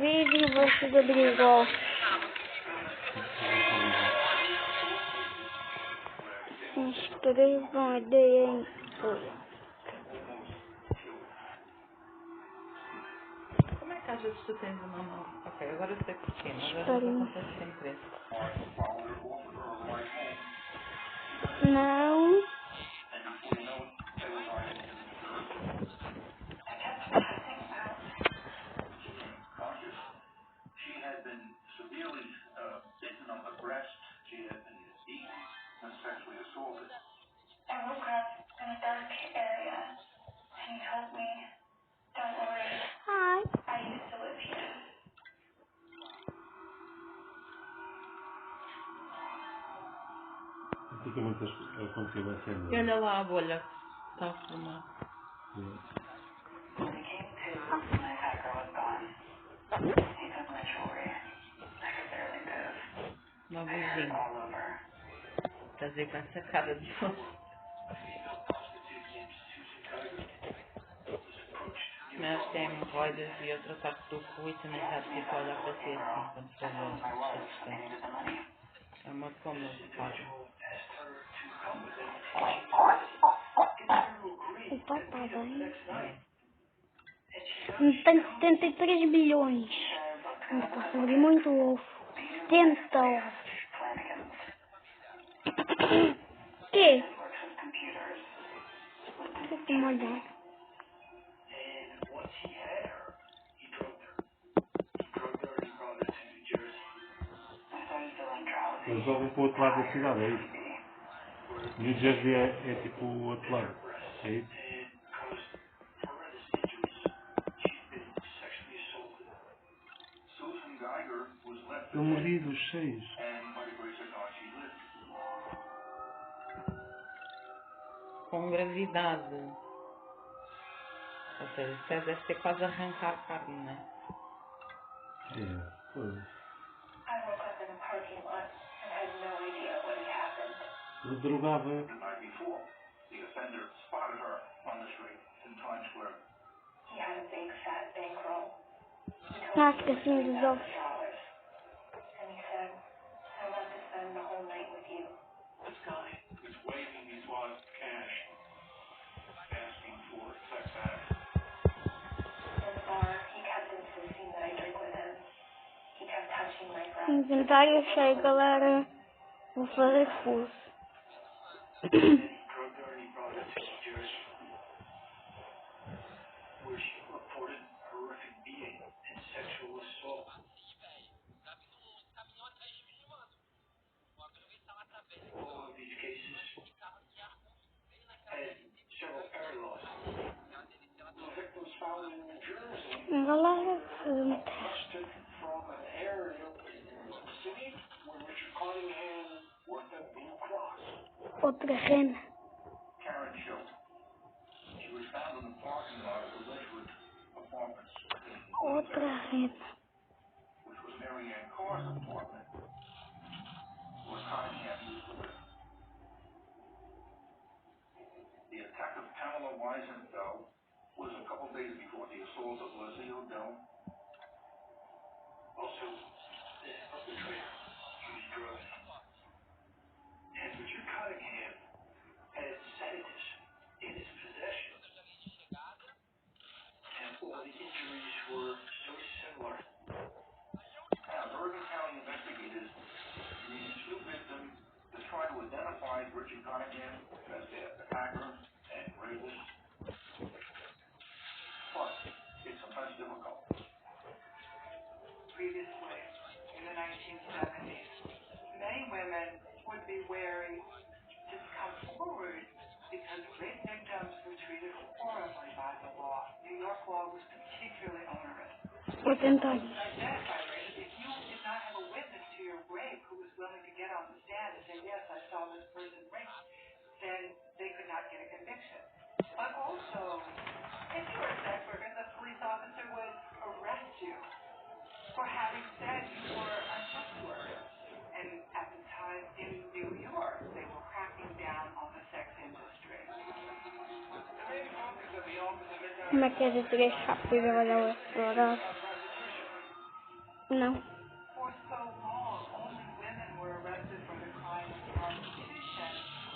vídeo e vocês abrindo. Se inscrevam e deem apoio. Como é que às vezes tu tens uma mão? Ok, agora eu sei porquê, mas às vezes acontece sempre isso. Não. Ai. Fica muitas configurações. E olha lá a bolha que está a formar. Uma vizinha. Estás a ver com essa cara de fundo. Mas tem rodas e outra parte do cu e também sabe tipo olhar para si assim quando for ver. É uma cômoda de casa. O pai está bem. Tenho 73 bilhões. Não posso abrir muito ovo. 70 ovos. Que? Deixa eu molhar. Eles jogam para o outro lado da cidade, é isso? New Jersey é tipo o outro lado, é isso? Eu morri dos 6. Com gravidade. Ou seja, isso deve ser quase arrancar carne, não é? É, pois. Eu drogava. Ah, esqueci dos ovos. Inventário cheio, galera. Vou fazer fuso. Galera, vou fazer um teste. Outra rena. Outra rena. Previously, in the 1970s, many women would be wary to come forward because rape victims were treated horribly by the law. New York law was particularly onerous. Vou tentar. Identified rape, if you did not have a witness to your rape who was willing to get on the stand and say, yes, I saw this person rape, then they could not get a conviction. But also, if you were a sex worker, the police officer would arrest you for having said you were a sex worker. And at the time in New York, they were cracking down on the sex industry. Como é que é de 3 rápido? Olha o explorar. Não. For so long, only women were arrested for the crime of prostitution.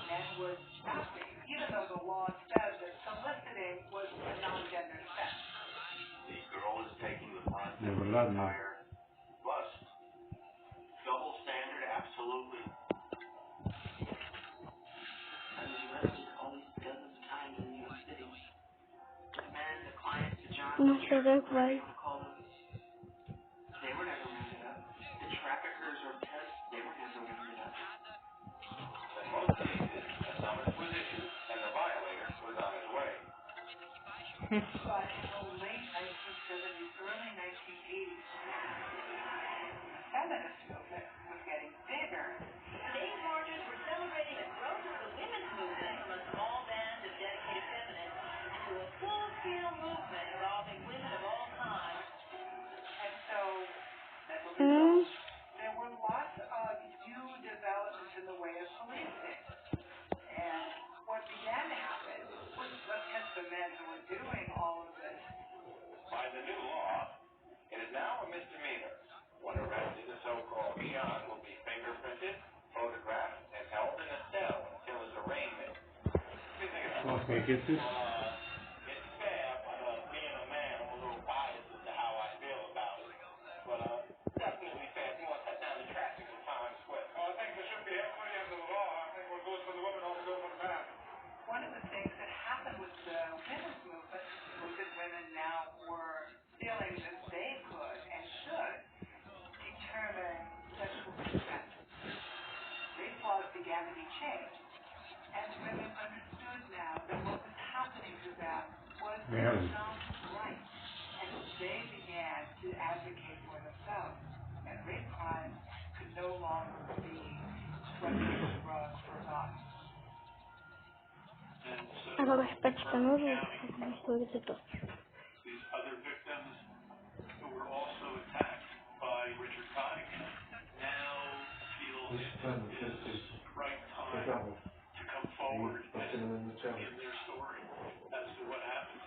Men would not be, even though the law said that soliciting was a non-gender offense. The girl is taking the concept É of verdade, não é? entire lust. Double standard, absolutely. I was arrested only dozens of times in New York City. The man, the client, the John, Não sei de que vai. they were never rounded up. The traffickers or pests, they were never rounded up. In most cases, a summons was issued and the violator was on his way. But in the late 1970s, early 1980s, the feminist movement was getting bigger. Today's marchers were celebrating the growth of the women's movement from a small band of dedicated feminists into a full-scale movement involving women of all kinds. And so, as a result, there were lots of new developments in the way of policing. And what began to happen was, let's catch the men who were doing all of this. By the new law, it is now a misdemeanor. When arrested, the so-called John will be fingerprinted, photographed, and held in a cell until his arraignment. Ok, que é isso? It's fair, but being a man, I'm a little biased as to how I feel about it. But definitely fair. If you want to cut down the traffic in Times Square. Well, I think there should be equity under the law. I think what goes for the women ought to go for the man. One of the things that happened with the women's movement was that women now were feeling that they could and should determine sexual consent. Rape laws began to be changed, and women understood now that what was happening to them was not right, and they began to advocate for themselves. And rape crimes could no longer be swept under the rug, forgotten. Agora os pets estão no jogo. As coisas e tudo. These other victims who were also attacked by Richard Cottingham now feel it is the right time to come forward and give their story as to what happened.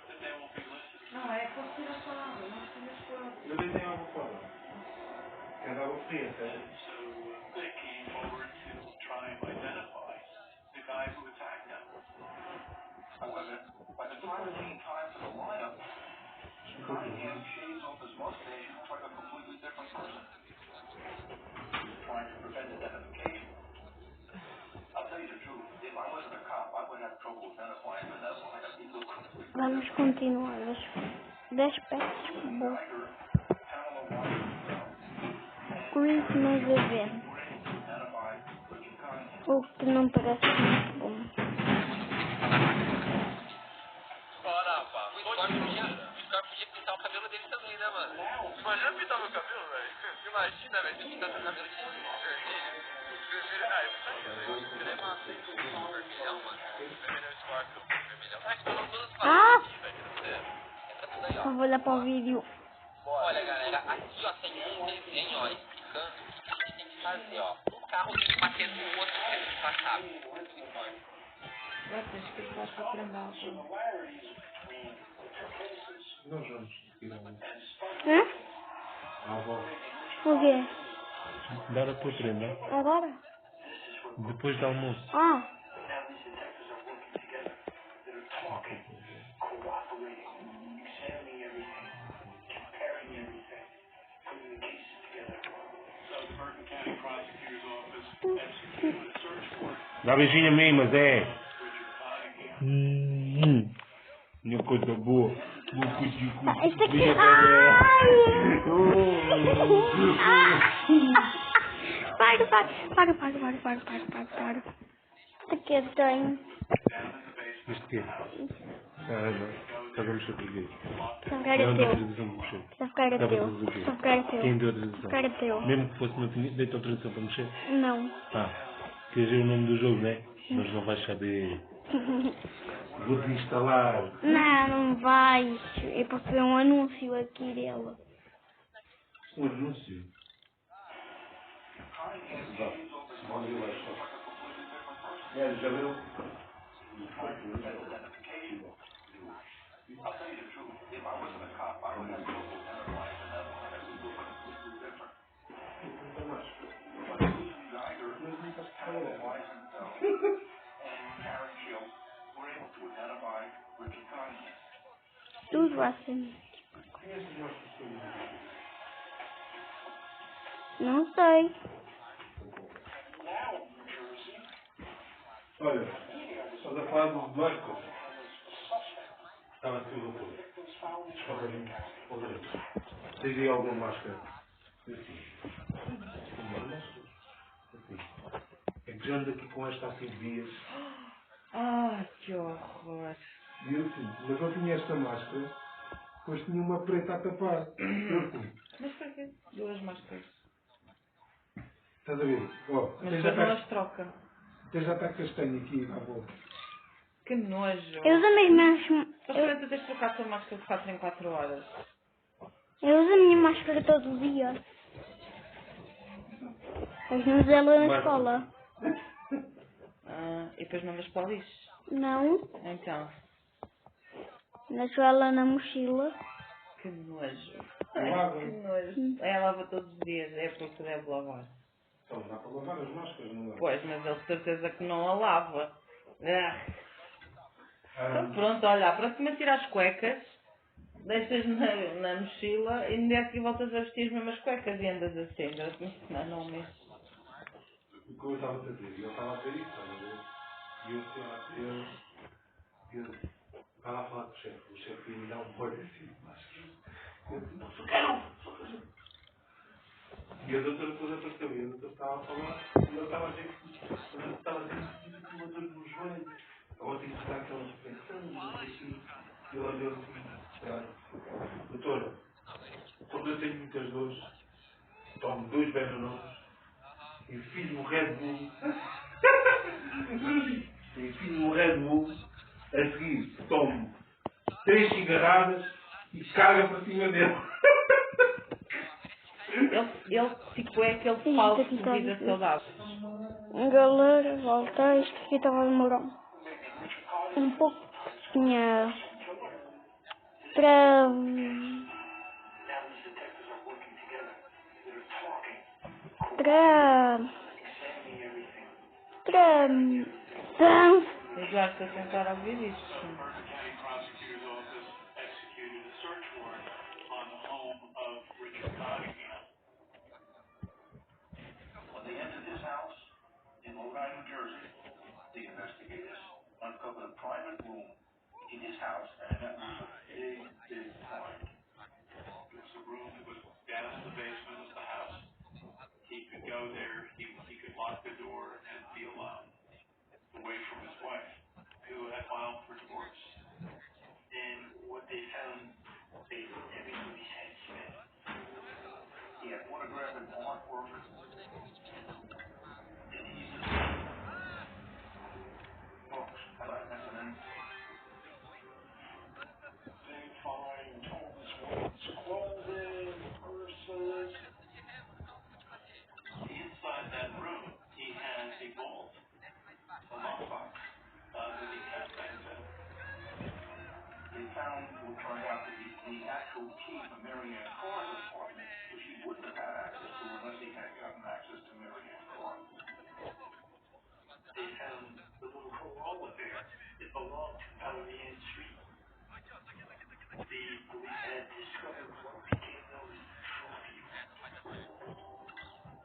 That they will be listened to. Não, é curtir a palavra, não se mistura. Eu nem tenho algo fora. Quer dar o frio, And so they came forward to try and identify the guy who attacked them. However, by the time it came time for the lineup, Cottingham shaves off his mustache and looks like a completely different person. He's trying to prevent identification. I'll tell you the truth, if I wasn't a cop, I would have trouble identifying him in that lineup. He looked completely Vamos continuar. 10 pets. Bom. Últimas a ver. O que não parece muito bom. Ora, pá, o Scar podia pintar o cabelo dele também, né, mano? Imagina pintar meu cabelo, velho. Imagina, velho, você pintar seu cabelo de vermelho. Vermelho, eu vou sair, velho. É massa, vermelhão, mano. Vermelhão Scorpio, vermelhão. Ah, que estão todas as aqui, velho. Entra tudo aí, ó. Só vou olhar para o vídeo. Olha, galera, aqui, ó, tem um desenho, ó, explicando o que a gente tem que fazer, ó. Um carro tem que bater no outro, tem que passar. Acho que ele vai para treinar. Nós vamos tirar um. Hã? Avó. O quê? Dar a tua prenda. Agora? Depois do almoço. Ah. Dá beijinho a mim, mas é. Minha coisa boa. Isso aqui. Ai! Para. Isso aqui é estranho. Isto o quê? Ah, não. Estás a mexer por quê? Só ficar a teu. Só ficar a teu. Quem deu autorização? Só ficar a teu. Mesmo que fosse, não tinha dei-te autorização para mexer? Não. Ah, queres ver o nome do jogo, né? Mas não vais saber. Vou desinstalar. Não vais. É porque é um anúncio aqui dela. Um anúncio? Já viu? I'll tell you the truth, if I wasn't a cop, I would have trouble identifying him in that lineup. Tudo vai ser. Não sei. Olha, estás a falar dos barcos. Estava tudo a pôr. Tens aí alguma máscara? Assim. É que já ando aqui com esta há 5 dias. Ai, que horror. E eu assim, mas eu tinha esta máscara, depois tinha uma preta a tapar. Eu assim. Mas porquê? Duas máscaras. Estás a ver? Ó, Mas tens depois não as troca. já está castanho aqui à volta. Que nojo. Eu uso a mesma. Mas para tu tens de trocar a tua máscara de 4 em 4 horas. Eu uso a minha máscara todo dia. Mas não uso ela na escola. Ah, e depois não vais para o lixo. Não. Então. Deixo ela na mochila. Que nojo. Lava. Que nojo. É, lava todos os dias. É porque deve lavar. Então, dá para lavar as máscaras, não dá? Pois, mas ele de certeza que não a lava. Ah. Então Ah, pronto, olha, para te tirar as cuecas, deixas na mochila e no dia seguinte voltas a vestir as mesmas cuecas e andas assim, durante uma semana ou um mês. o que eu estava a dizer, eu estava a ver isso, estava a ver? E eu estava a falar com o chefe ia me dar um parecer de máscara. Eu disse, não, só quero! E a doutora toda apareceu, e a doutora estava a falar, e eu estava a dizer que uma dor no joelho, ou tinha que dar aquela suspensão, não sei o quê. E ela olhou assim, doutora, quando eu tenho muitas dores, tomo 2 Benanones, enfio no Red Bull, enfio no Red Bull, a seguir tomo 3 cigarradas e caga para cima dele. Ele tipo é aquele falso de vida saudável. Galera, voltei. Isto aqui estava a demorar um pouco. Tinha para Eu já estou a tentar ouvir isto. Berkeley County Prosecutor's Office executed a search warrant on the home of Richard Cottingham. When they entered his house in Lodi, New Jersey, the investigators uncovered a private room in his house, and that was a big, big find. It was a room that was down in the basement of the house. He could go there, he could lock the door and be alone, away from his wife, who had filed for divorce. And what they found, everything he had spent. He had photographic artwork. And he used to Books, like Messalin. they find Thomas Wayne's clothing, purses. Inside that room, he has a vault, a lockbox, that he kept things in. They found what turned out to be the actual key to Marianne Carr's apartment, which he wouldn't have had access to unless he had gotten access to Marianne Carr. They found the little Corolla there. It belonged to Marianne Street. The police had discovered what became known as trophy rooms.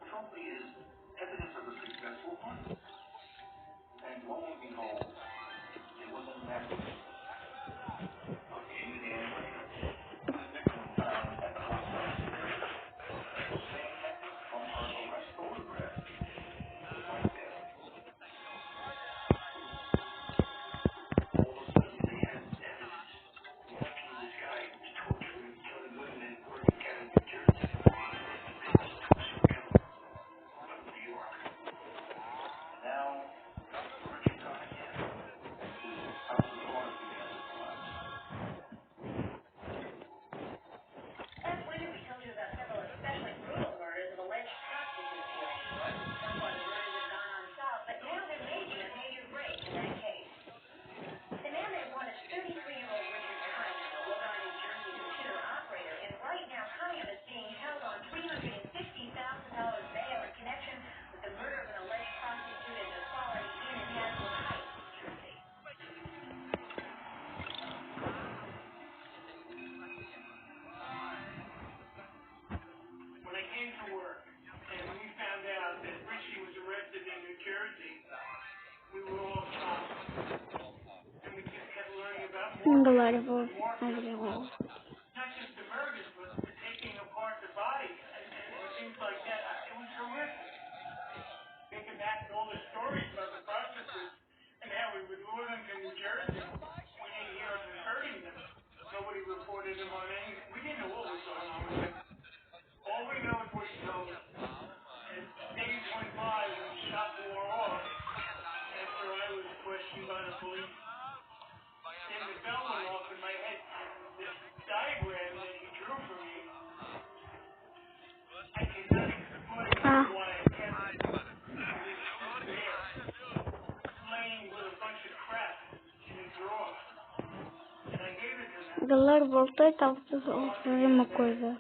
Trophy is evidence of a successful hunt. And lo and behold, it was a necklace of Julianne Rader, the victim found at the hospital. The same necklace from her arrest photograph was right there. All of a sudden, they had evidence linking this guy Galera, vou abrir um ovo. not just the murders, but the taking apart the bodies and things like that. It was horrific. Thinking back to all the stories about the prostitutes and how we would lure them to New Jersey. We didn't hear of them hurting them. Nobody reported them on anything. We didn't know what was going on with them. All we know is what he told us. As days went by, when the shock wore off, after I was questioned by the police, then the bell went off in my head. This diagram that he drew for me, I cannot explain why I kept it. It was just there, laying with a bunch of crap in a drawer. And I gave it to them. Galera, voltei, estava a fazer uma coisa.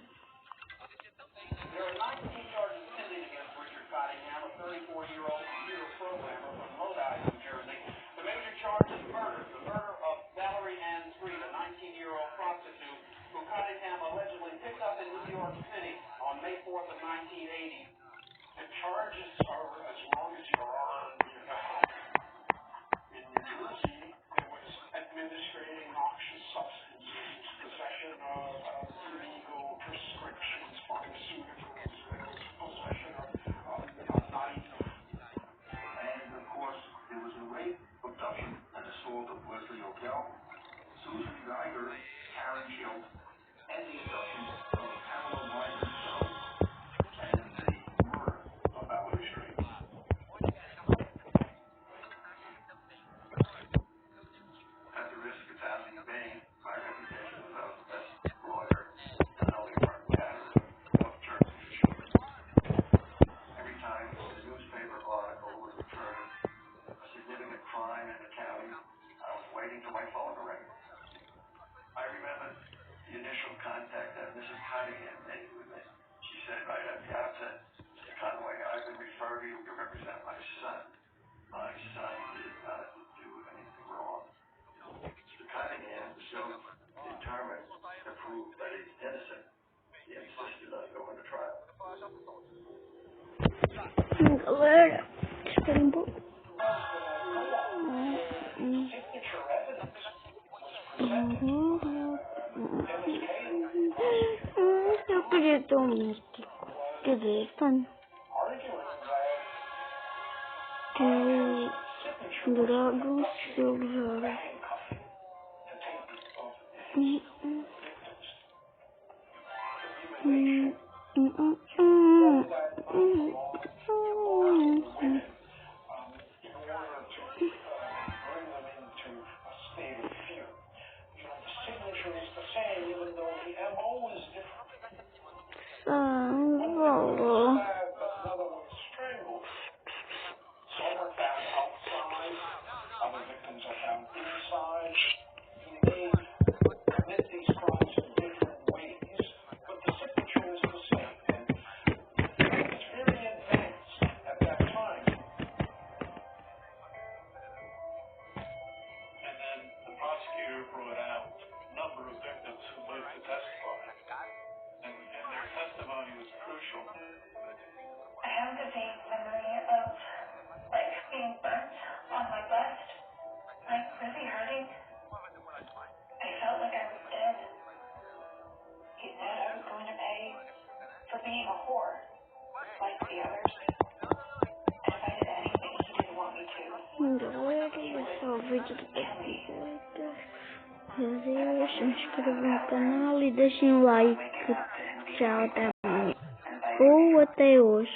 There are 19 charges pending against Richard Cottingham, a 34-year-old computer programmer from Lodi, New Jersey. The major charge is murder, the murder of Valerie Ann Street, a 19-year-old prostitute who Cottingham allegedly picked up in New York City on May 4th of 1980. The charges are as long as your arm in the house. In New Jersey, there was administrating noxious substances, possession of illegal prescriptions, pharmaceuticals, there was possession of a knife, and of course, there was a rape, abduction, and assault of Leslie O'Dell, Susan Geiger, Karen Hill, and the abduction of Pamela Wyman Jones, and the murder of Valerie Street. At the risk of sounding vain, my reputation was I was the best lawyer in the Leeward County of Jersey. Every time a newspaper article was reported a significant crime in the county, I was waiting till my phone to ring. I remember the initial contact that Mrs. Cottingham made with me. She said right at the outset, Mr. Conway, I've been referred to you to represent my son. My son did not do anything wrong. Mr. Cottingham was so determined to prove that he's innocent, he insisted on going to trial. Galera, espera um pouco. Signature evidence was presented. Eu queria ter um místico. Quer dizer, fã. Que Drago Silver. Se inscrevam no canal e deixem um like. Tchau, até amanhã. Ou até hoje.